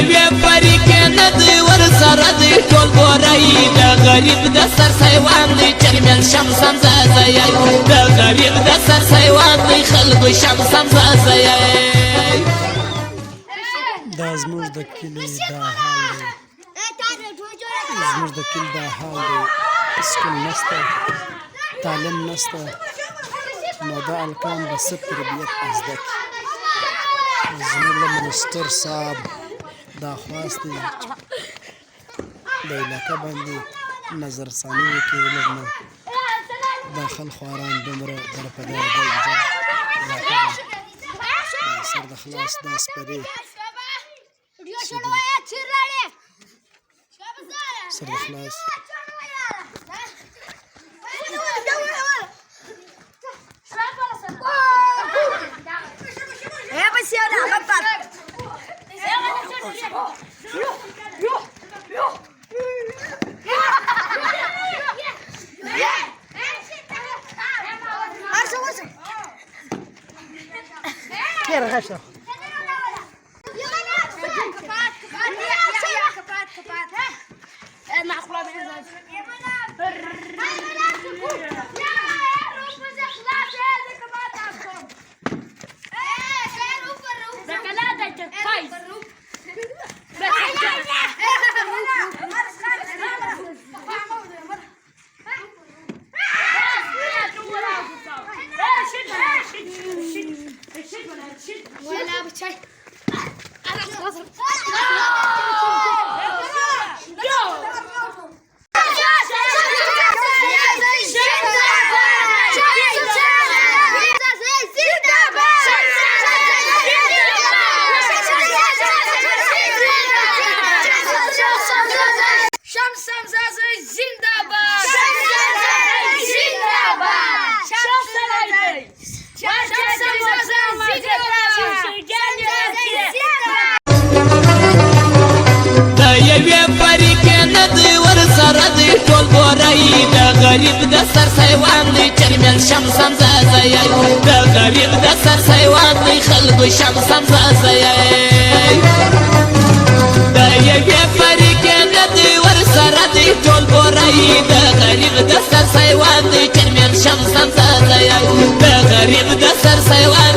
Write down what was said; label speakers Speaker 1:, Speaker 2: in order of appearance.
Speaker 1: یوې فریقې نه دی ورسره دی ټول ګورئ د غریب د سر سیوان دی چرمن شمسم زازیی د غریب د سر سیوان دی خلکو شمسم زازیی
Speaker 2: دا زموږ د کلي دا حال دی زموږ د کلي دا حال دی سکول نشته تعلیم نشته نو دا هلکان به څه تربیت زده کړي زموږ له منسټر صاحب دا خواست دی د علاقه باندې نظرثاني وکړي لږ نه دا خلخواران دومره درپدی د علاقه سر د خلاص دا سپرې سر د خلاص كير غشة
Speaker 3: ولا بشاي انا خلاص
Speaker 1: غریب د سر سیوان دی چرمن شمسم زازیی د غریب د سر سیوان دی خلکو شمسم زازیی د یوې فریقې نه دی ورسره دی ټول ګورئ د غریب د سر سیوان دی چرمن شمسم زازیی د غریب د سر سیوان